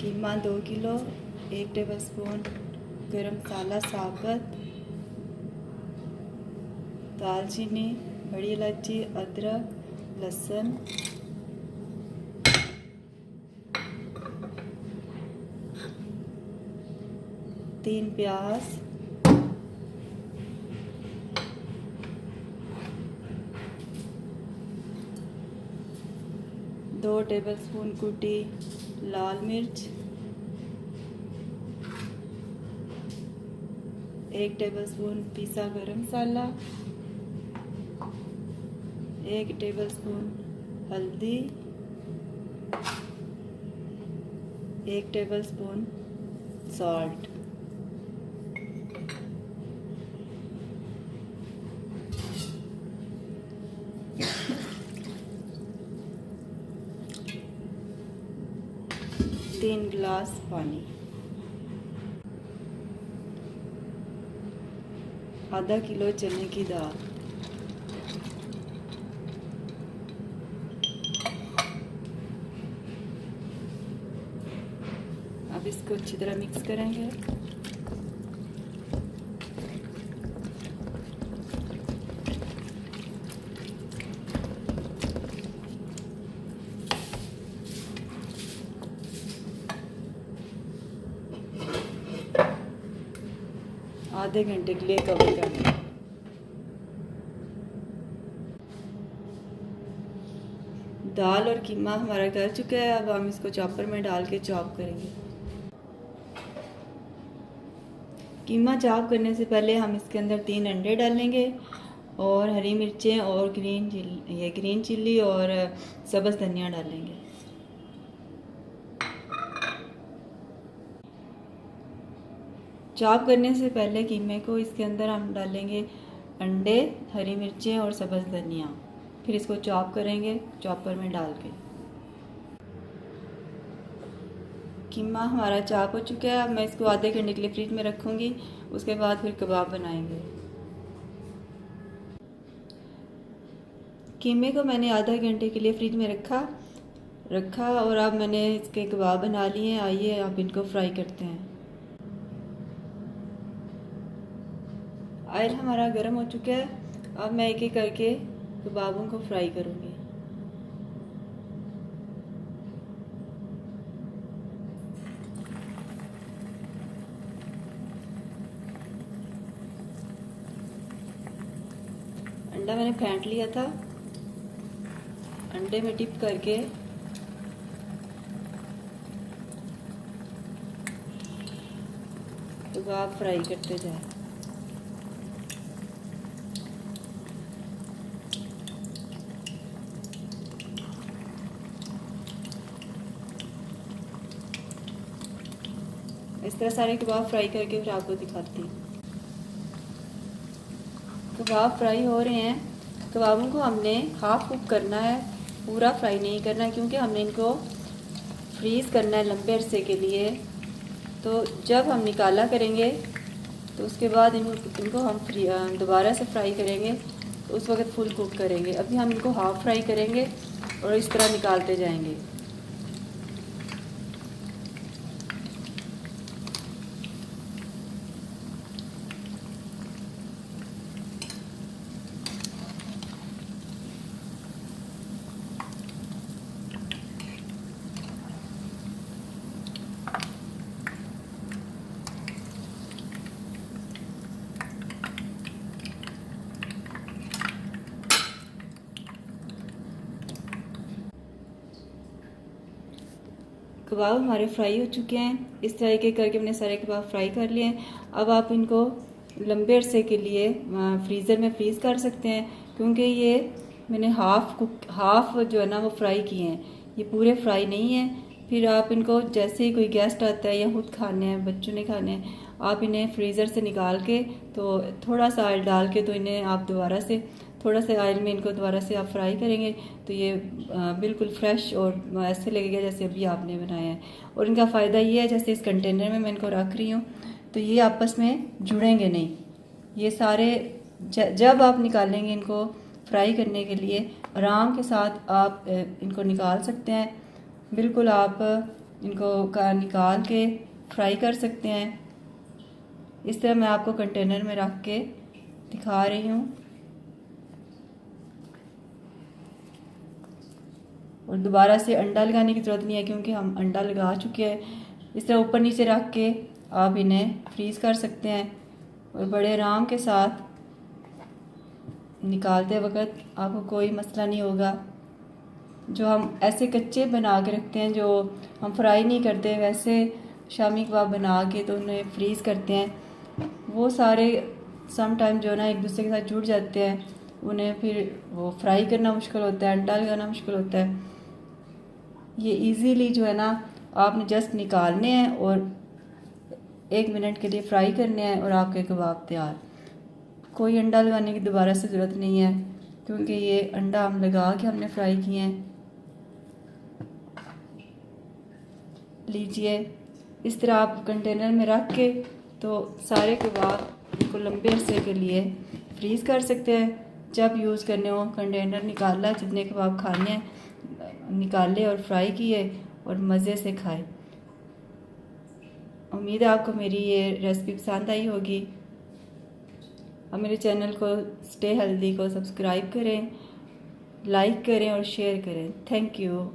कीमा 2 kilo, 1 tablespoon गरम मसाला साबुत, दालचीनी, बड़ी इलायची, अदरक, लहसुन, तीन प्याज, दो टेबलस्पून कुटी लाल मिर्च, 1 टेबलस्पून पिसा गरम मसाला, 1 टेबलस्पून हल्दी, 1 टेबलस्पून सॉल्ट। तीन गिलास पानी, आधा किलो चने की दाल, अब इसको अच्छी तरह मिक्स करेंगे। आधे घंटे के लिए कवर करना। दाल और कीमा हमारा गल चुका है। अब हम इसको चॉपर में डाल के चॉप करेंगे। कीमा चॉप करने से पहले हम इसके अंदर 3 अंडे डालेंगे और हरी मिर्चें और ग्रीन चिल्ली और सब्ज़ धनिया डालेंगे। चॉप करने से पहले कीमे को इसके अंदर हम डालेंगे अंडे, हरी मिर्चें और सब्ज़ धनिया, फिर इसको चॉप करेंगे चॉपर में डाल के। कीमा हमारा चॉप हो चुका है। अब मैं इसको आधे घंटे के लिए फ्रिज में रखूँगी, उसके बाद फिर कबाब बनाएंगे। कीमे को मैंने आधा घंटे के लिए फ्रिज में रखा और अब मैंने इसके कबाब बना लिए हैं। आइए आप इनको फ्राई करते हैं। ऑयल हमारा गर्म हो चुका है। अब मैं एक एक करके कबाबों को फ्राई करूँगी। अंडा मैंने फेंट लिया था, अंडे में डिप करके कबाब फ्राई करते जाए। इस तरह सारे कबाब फ्राई करके फिर आपको दिखाती हूँ। कबाब फ्राई हो रहे हैं। कबाबों को हमने हाफ कुक करना है, पूरा फ्राई नहीं करना है, क्योंकि हमने इनको फ्रीज़ करना है लंबे अरसे के लिए। तो जब हम निकाला करेंगे तो उसके बाद इनको हम दोबारा से फ्राई करेंगे, तो उस वक्त फुल कुक करेंगे। अभी हम इनको हाफ फ्राई करेंगे और इस तरह निकालते जाएंगे। कबाब हमारे फ्राई हो चुके हैं। इस तरह के करके मैंने सारे कबाब फ्राई कर लिए हैं। अब आप इनको लंबे अरसे के लिए फ्रीज़र में फ्रीज़ कर सकते हैं, क्योंकि ये मैंने हाफ जो है ना वो फ्राई किए हैं, ये पूरे फ्राई नहीं हैं। फिर आप इनको जैसे ही कोई गेस्ट आता है या खुद खाने हैं, बच्चों ने खाने हैं, आप इन्हें फ्रीज़र से निकाल के तो थोड़ा सा ऑयल डाल के तो इन्हें आप दोबारा से थोड़ा सा ऑयल में इनको दोबारा से आप फ्राई करेंगे तो ये बिल्कुल फ्रेश और ऐसे लगेगा जैसे अभी आपने बनाया है। और इनका फ़ायदा ये है, जैसे इस कंटेनर में मैं इनको रख रही हूँ तो ये आपस में जुड़ेंगे नहीं। ये सारे जब आप निकालेंगे इनको फ्राई करने के लिए आराम के साथ आप इनको निकाल सकते हैं। बिल्कुल आप इनको का निकाल के फ्राई कर सकते हैं। इस तरह मैं आपको कंटेनर में रख के दिखा रही हूँ। और दोबारा से अंडा लगाने की ज़रूरत नहीं है क्योंकि हम अंडा लगा चुके हैं। इस तरह ऊपर नीचे रख के आप इन्हें फ्रीज़ कर सकते हैं और बड़े आराम के साथ निकालते वक्त आपको कोई मसला नहीं होगा। जो हम ऐसे कच्चे बना के रखते हैं, जो हम फ्राई नहीं करते, वैसे शामी कबाब बना के तो उन्हें फ्रीज़ करते हैं, वो सारे सम टाइम जो है ना एक दूसरे के साथ जुड़ जाते हैं। उन्हें फिर वो फ्राई करना मुश्किल होता है, अंडा लगाना मुश्किल होता है। ये इजीली जो है ना आपने जस्ट निकालने हैं और 1 मिनट के लिए फ्राई करने हैं और आपके कबाब तैयार। कोई अंडा लगाने की दोबारा से ज़रूरत नहीं है क्योंकि ये अंडा हम लगा के हमने फ्राई किए हैं। लीजिए, इस तरह आप कंटेनर में रख के तो सारे कबाब को लंबे अरसे के लिए फ्रीज़ कर सकते हैं। जब यूज़ करने हो कंटेनर निकाला, जितने कबाब खाने हैं निकाले और फ्राई किए और मज़े से खाए। उम्मीद है आपको मेरी ये रेसिपी पसंद आई होगी। अब मेरे चैनल को स्टे हेल्दी को सब्सक्राइब करें, लाइक करें और शेयर करें। Thank you.